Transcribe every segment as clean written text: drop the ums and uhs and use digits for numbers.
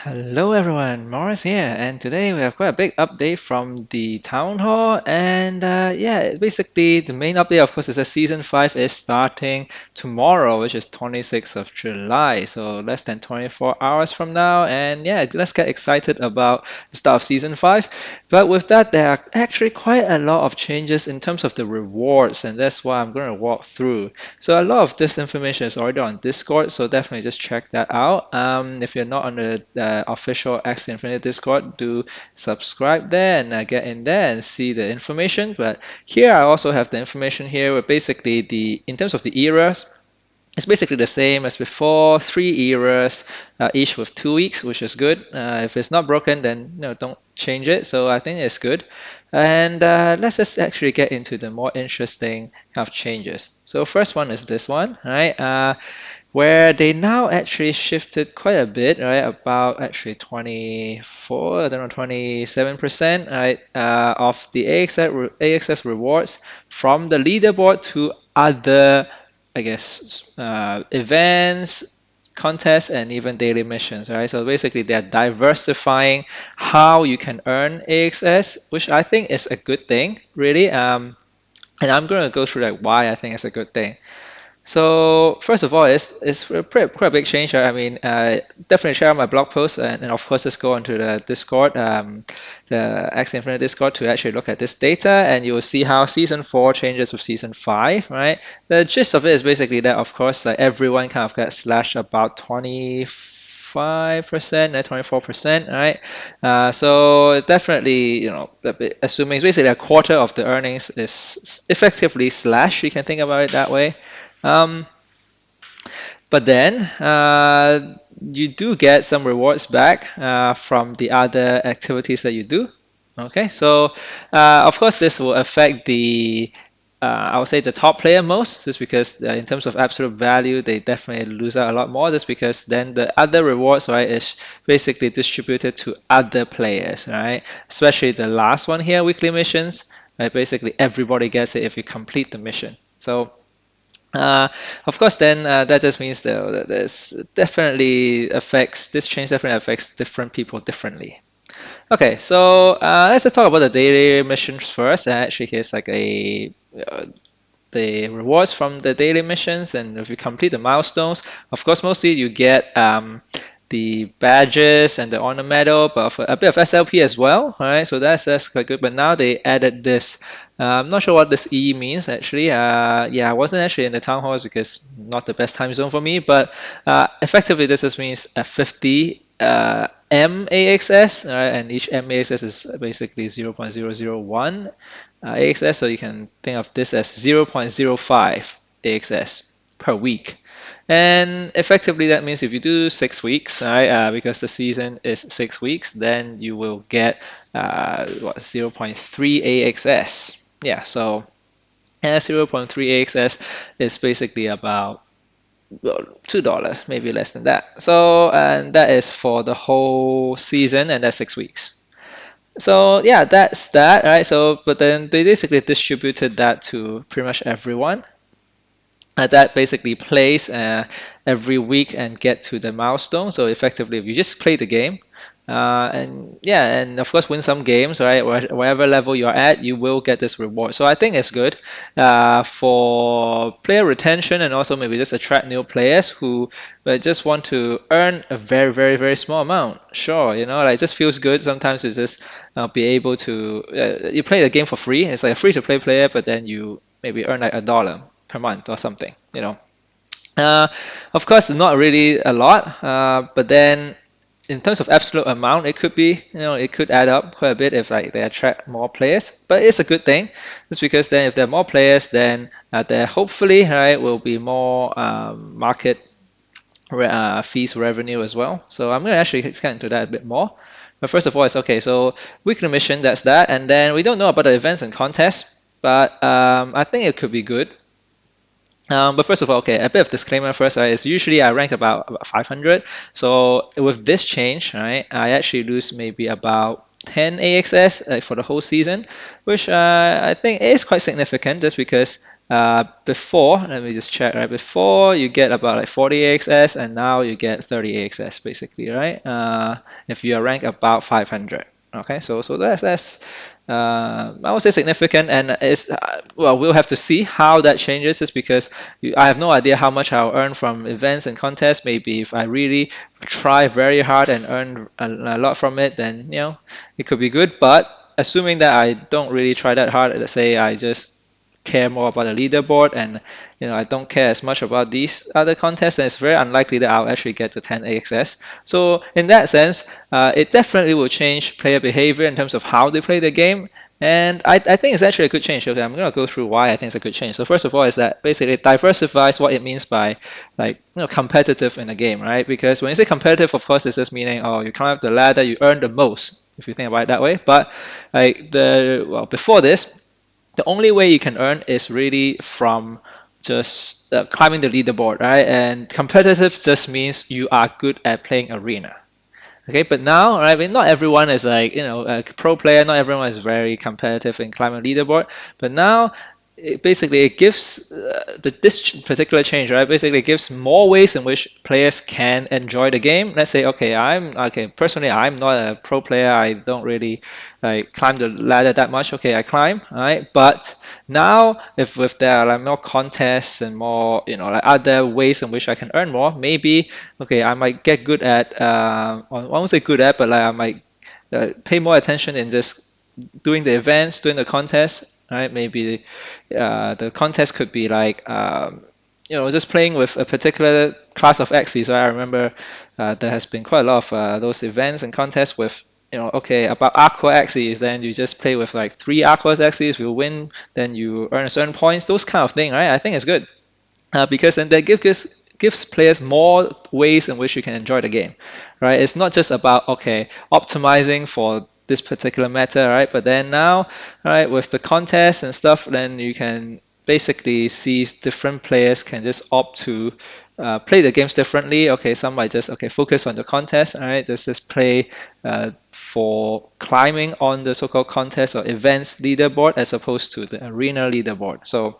Hello everyone, Morris here, and today we have quite a big update from the town hall. And yeah, basically the main update, of course, is that season 5 is starting tomorrow, which is 26th of July, so less than 24 hours from now. And yeah, let's get excited about the start of season 5. But with that, there are actually quite a lot of changes in terms of the rewards, and that's why I'm going to walk through. So a lot of this information is already on Discord, so definitely just check that out. If you're not on the official Axie Infinity Discord, do subscribe there and get in there and see the information. But here I also have the information here where basically in terms of the eras, it's basically the same as before, three eras, each with 2 weeks, which is good. If it's not broken, then don't change it. So I think it's good. And let's just actually get into the more interesting kind of changes. So first one is this one, right? Where they now actually shifted quite a bit, right? About actually 24, I don't know, 27%, right? Of the AXS rewards from the leaderboard to other, I guess, events, contests, and even daily missions, right? So basically, they're diversifying how you can earn AXS, which I think is a good thing, really. And I'm going to go through like why I think it's a good thing. So first of all, it's a quite a big change. Right? I mean, definitely check out my blog post, and of course, just go onto the Discord, the Axie Infinite Discord, to actually look at this data, and you will see how Season 4 changes with Season 5, right? The gist of it is basically that, of course, everyone kind of gets slashed about 25%, 24%, right? So definitely, assuming it's basically a quarter of the earnings is effectively slashed. You can think about it that way. Um, but then you do get some rewards back from the other activities that you do. Okay, so of course this will affect I would say the top player most, just because in terms of absolute value, they definitely lose out a lot more. Just because then the other rewards, right, is basically distributed to other players, right? Especially the last one here, weekly missions, right? Basically everybody gets it if you complete the mission. So uh, of course, then that just means that this change definitely affects different people differently. Okay, so let's just talk about the daily missions first. Actually, here's like the rewards from the daily missions, and if you complete the milestones, of course, mostly you get the badges and the honor medal, but a bit of SLP as well. All right, so that's quite good. But now they added this. I'm not sure what this E means actually. Yeah, I wasn't actually in the town halls because not the best time zone for me. But effectively, this just means a 50 MAXS, right? And each MAXS is basically 0.001 AXS, so you can think of this as 0.05 AXS per week. And effectively, that means if you do 6 weeks, right, because the season is 6 weeks, then you will get 0.3 AXS. Yeah, so 0.3 AXS is basically about, well, $2, maybe less than that. So, and that is for the whole season, and that's 6 weeks. So yeah, that's that, right? So, but then they basically distributed that to pretty much everyone. That basically plays every week and get to the milestone. So effectively, if you just play the game, and yeah, and of course win some games, right? Wherever level you're at, you will get this reward. So I think it's good for player retention, and also maybe just attract new players who just want to earn a very, very, very small amount. Sure, like it just feels good sometimes to just be able to you play the game for free. It's like a free to play player, but then you maybe earn like $1 per month or something. Uh, of course, not really a lot, but then in terms of absolute amount, it could be, it could add up quite a bit if like they attract more players. But it's a good thing, just because then if there are more players, then there hopefully, right, will be more market fees revenue as well. So I'm going to actually get into that a bit more. But first of all, it's okay. So weekly mission, that's that, and then we don't know about the events and contests, but I think it could be good. But first of all, okay, a bit of disclaimer first, right? Is usually I rank about 500. So with this change, right, I actually lose maybe about 10 AXS for the whole season, which I think is quite significant just because before, let me just check, right? Before you get about like 40 AXS and now you get 30 AXS basically, right? If you are ranked about 500. Okay, so that's I would say significant, and it's well, we'll have to see how that changes. Just because I have no idea how much I'll earn from events and contests. Maybe if I really try very hard and earn a lot from it, then it could be good. But assuming that I don't really try that hard, let's say I just care more about the leaderboard and I don't care as much about these other contests, then it's very unlikely that I'll actually get to 10 AXS. So in that sense, it definitely will change player behavior in terms of how they play the game. And I think it's actually a good change. Okay, I'm going to go through why I think it's a good change. So first of all is that basically it diversifies what it means by like competitive in a game, right? Because when you say competitive, of course, it's just meaning, oh, you climb up the ladder, you earn the most, if you think about it that way. But like before this, the only way you can earn is really from just climbing the leaderboard, right? And competitive just means you are good at playing arena. Okay, but now, right, I mean, not everyone is like, a pro player, not everyone is very competitive in climbing leaderboard, but now it gives this particular change, right? Basically, it gives more ways in which players can enjoy the game. Let's say, okay, personally, I'm not a pro player. I don't really like climb the ladder that much. Okay, I climb, all right, but now if there are like more contests and more, like other ways in which I can earn more, maybe okay, I might get good at I won't say good at, but like I might pay more attention in just doing the events, doing the contests, right? Maybe the contest could be like just playing with a particular class of axes. Right? I remember there has been quite a lot of those events and contests with okay, about aqua axes, then you just play with like 3 aqua axes, you win, then you earn certain points, those kind of thing, right? I think it's good because then that gives players more ways in which you can enjoy the game, right? It's not just about okay optimizing for this particular meta, right? But then now, right, with the contests and stuff, then you can basically see different players can just opt to play the games differently. Okay, some might just okay focus on the contest, all right, just play for climbing on the so-called contest or events leaderboard as opposed to the arena leaderboard. So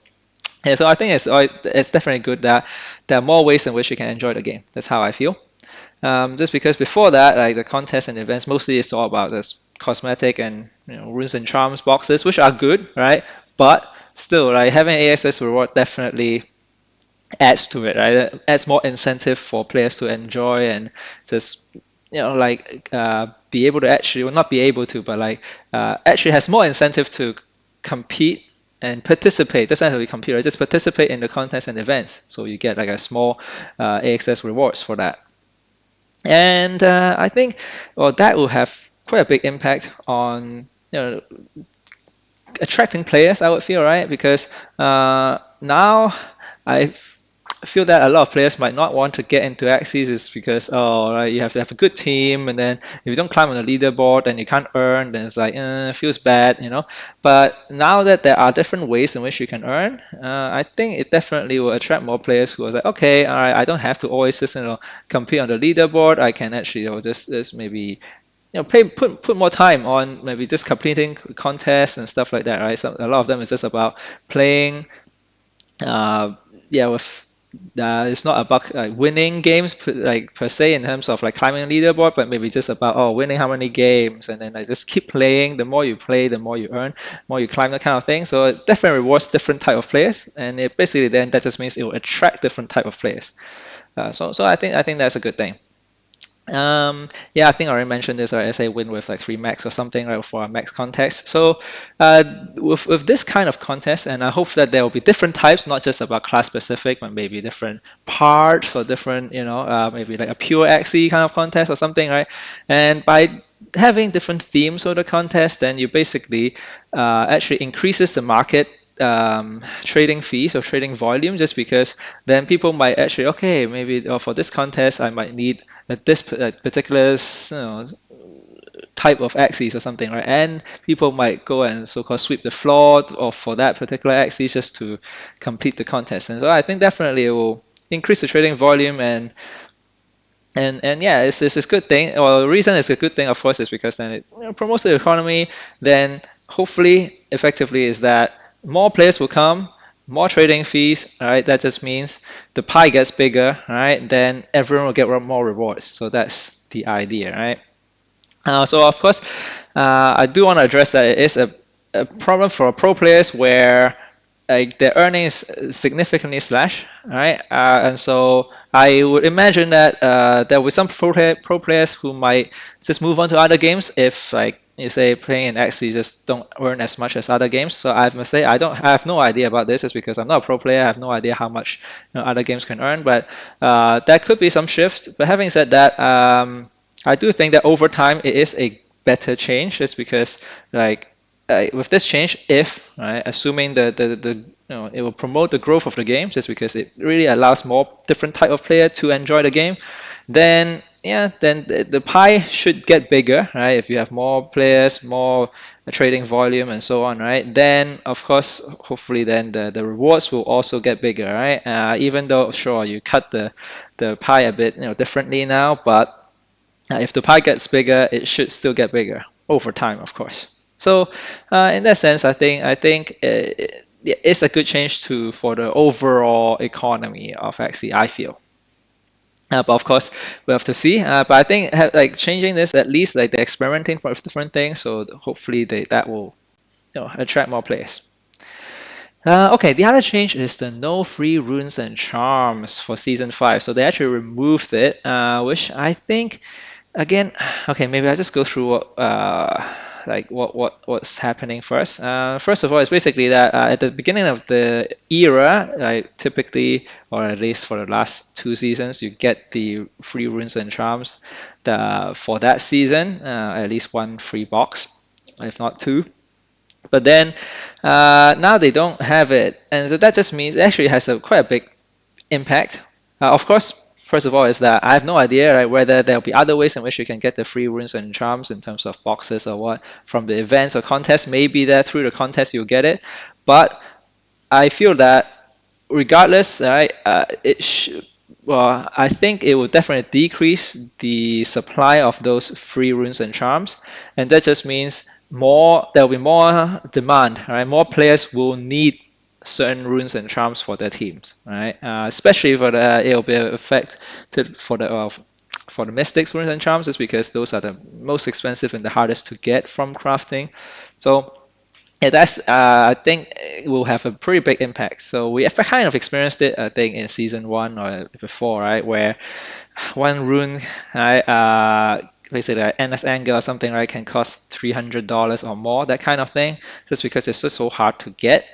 yeah, so I think it's definitely good that there are more ways in which you can enjoy the game. That's how I feel. Just because before that, like the contests and events, mostly it's all about just cosmetic and runes and charms boxes, which are good, right? But still, like having AXS reward definitely adds to it, right? It adds more incentive for players to enjoy and just like be able to actually, well, not be able to, but like actually has more incentive to compete and participate. Doesn't have to be compete, right? Just participate in the contests and events. So you get like a small AXS rewards for that. And I think well that will have quite a big impact on attracting players, I would feel, right? Because now I feel that a lot of players might not want to get into Axis is because oh right, you have to have a good team, and then if you don't climb on the leaderboard and you can't earn, then it's like it feels bad. But now that there are different ways in which you can earn, I think it definitely will attract more players who are like, okay, all right, I don't have to always just compete on the leaderboard. I can actually just maybe put more time on maybe just completing contests and stuff like that, right? So a lot of them is just about playing with it's not about winning games like per se in terms of like climbing a leaderboard, but maybe just about winning how many games, and then just keep playing. The more you play, the more you earn, more you climb, that kind of thing. So it definitely rewards different type of players, and it basically then that just means it will attract different type of players. So I think that's a good thing. Yeah, I think I already mentioned this, right? Say win with like 3 max or something, right, for a max contest. So with this kind of contest, and I hope that there will be different types, not just about class specific, but maybe different parts or different, maybe like a pure Axie kind of contest or something, right? And by having different themes of the contest, then you basically actually increases the market trading fees or trading volume, just because then people might actually okay maybe for this contest I might need this particular type of axis or something, right? And people might go and so-called sweep the floor or for that particular axis just to complete the contest. And so I think definitely it will increase the trading volume, and And yeah, it's a good thing. Well, the reason it's a good thing, of course, is because then it promotes the economy. Then hopefully, effectively, is that more players will come, more trading fees. All right, that just means the pie gets bigger. All right, then everyone will get more rewards. So that's the idea, right? So of course, I do want to address that it is a problem for pro players where like their earnings significantly slash, right? And so I would imagine that there will be some pro players who might just move on to other games if like you say playing in X you just don't earn as much as other games. So I must say I have no idea about this just because I'm not a pro player. I have no idea how much other games can earn, but that could be some shifts. But having said that, I do think that over time it is a better change just because like with this change, if right, assuming the it will promote the growth of the game just because it really allows more different type of player to enjoy the game, then yeah, then the pie should get bigger, right? If you have more players, more trading volume, and so on, right? Then of course, hopefully, then the rewards will also get bigger, right? Even though sure you cut the pie a bit, differently now, but if the pie gets bigger, it should still get bigger over time, of course. So, in that sense, I think it's a good change to for the overall economy of Axie, I feel. But of course, we have to see. But I think like changing this at least like they're experimenting with different things, so hopefully that will attract more players. Okay, the other change is the no free runes and charms for season 5. So they actually removed it, which I think again, okay, maybe I just go through what's happening first. First of all, it's basically that at the beginning of the era, like typically, or at least for the last 2 seasons, you get the free runes and charms for that season, at least one free box, if not two. But then now they don't have it, and so that just means it actually has quite a big impact. Of course, first of all, is that I have no idea right, whether there'll be other ways in which you can get the free runes and charms in terms of boxes or what from the events or contests. Maybe that through the contest you'll get it, but I feel that regardless, right, well, I think it will definitely decrease the supply of those free runes and charms, and that just means there will be more demand, right? More players will need certain runes and charms for their teams, right? Especially for it'll be an effect for the mystics runes and charms, is because those are the most expensive and the hardest to get from crafting. So yeah, that's I think it will have a pretty big impact. So we have kind of experienced it, I think, in season 1 or before, right, where one rune, right, basically like endless anger or something, right, can cost $300 or more, that kind of thing, just because it's just so hard to get.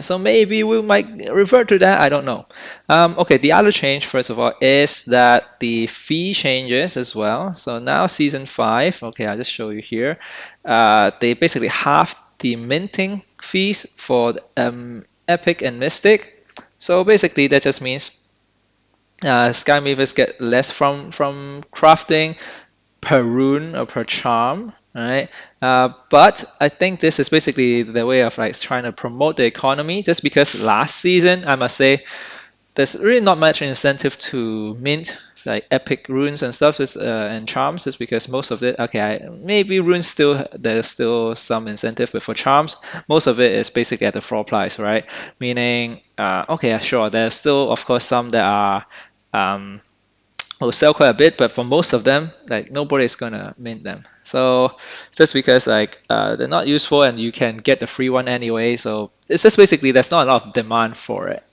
So maybe we might revert to that. I don't know. Okay, the other change, first of all, is that the fee changes as well. So now season 5, okay, I'll just show you here. They basically halved the minting fees for Epic and Mystic. So basically, that just means Sky Weavers get less from crafting per rune or per charm, right? But I think this is basically the way of like trying to promote the economy. Just because last season, I must say, there's really not much incentive to mint like epic runes and stuff and charms, just because most of it, okay, maybe runes still there's still some incentive, but for charms most of it is basically at the floor price, right? Meaning okay, sure, there's still of course some that are will sell quite a bit, but for most of them, like nobody's gonna mint them. So just because like they're not useful and you can get the free one anyway, so it's just basically there's not a lot of demand for it.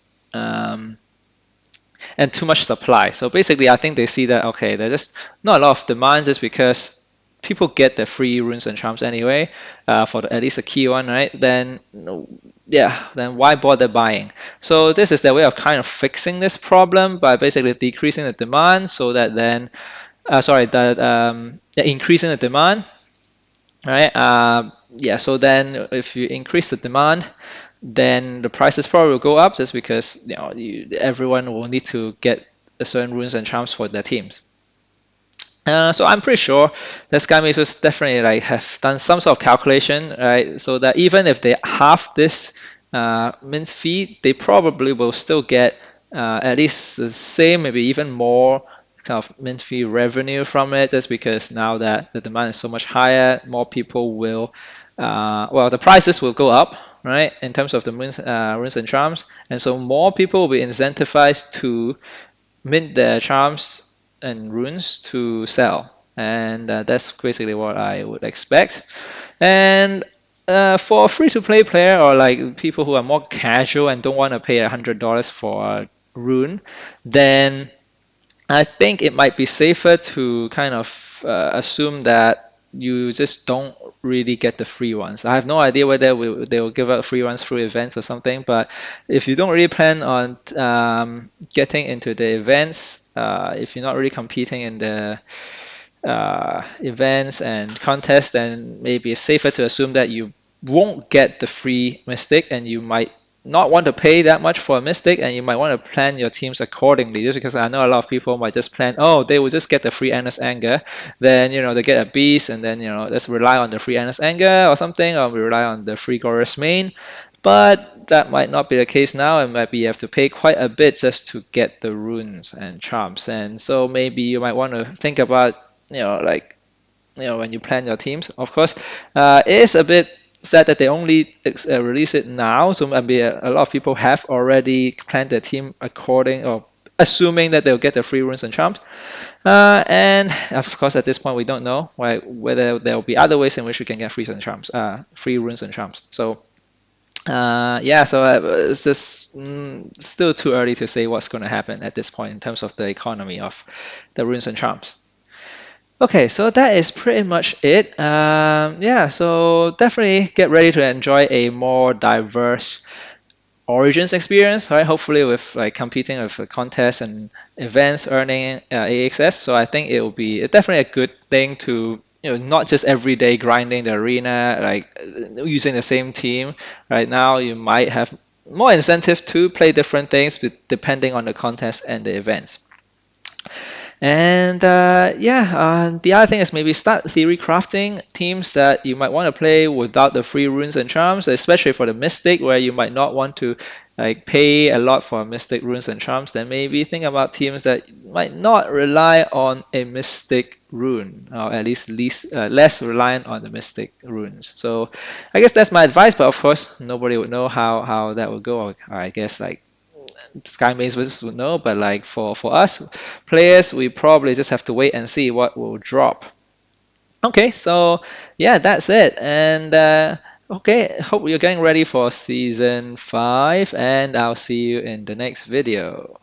And too much supply. So basically, I think they see that okay, there's just not a lot of demand just because people get the free runes and charms anyway for at least the key one, right? Then yeah, then why bother buying? So this is their way of kind of fixing this problem by basically decreasing the demand, so that then increasing the demand, right? Yeah, so then if you increase the demand, then the prices probably will go up just because everyone will need to get a certain runes and charms for their teams. So I'm pretty sure that Sky definitely like have done some sort of calculation, right? So that even if they halve this mint fee, they probably will still get at least the same, maybe even more kind of mint fee revenue from it, just because now that the demand is so much higher, more people will, well, the prices will go up, right, in terms of the runes and charms, and so more people will be incentivized to mint their charms and runes to sell, and that's basically what I would expect. And for a free-to-play player or like people who are more casual and don't want to pay $100 for a rune, then I think it might be safer to kind of assume that you just don't really get the free ones. I have no idea whether they will give out free ones through events or something, but if you don't really plan on getting into the events, if you're not really competing in the events and contests, then maybe it's safer to assume that you won't get the free mystic, and you might not want to pay that much for a mystic, and you might want to plan your teams accordingly. Just because I know a lot of people might just plan, oh, they will just get the free Endless Anger, then they get a beast, and then let's rely on the free Endless Anger or something, or we rely on the free Glorious Main. But that might not be the case now. It might be you have to pay quite a bit just to get the runes and charms, and so maybe you might want to think about like when you plan your teams. Of course, it is a bit sad that they only release it now, so maybe a lot of people have already planned their team according or assuming that they'll get the free runes and charms. And of course, at this point, we don't know whether there will be other ways in which we can get free runes and charms. So. Yeah, so it's just still too early to say what's going to happen at this point in terms of the economy of the runes and charms. Okay, so that is pretty much it. Yeah, so definitely get ready to enjoy a more diverse Origins experience, right? Hopefully with like competing with contests and events, earning AXS. So I think it will be definitely a good thing to not just every day grinding the arena, like using the same team. Right now, you might have more incentive to play different things depending on the contest and the events. And yeah, the other thing is maybe start theory crafting teams that you might want to play without the free runes and charms, especially for the Mystic, where you might not want to like pay a lot for Mystic runes and charms. Then maybe think about teams that might not rely on a Mystic rune, or at least less reliant on the Mystic runes. So I guess that's my advice, but of course nobody would know how that would go. Or I guess like Sky Maze would know, but like for us players, we probably just have to wait and see what will drop. Okay, so yeah, that's it. And okay, hope you're getting ready for season 5, and I'll see you in the next video.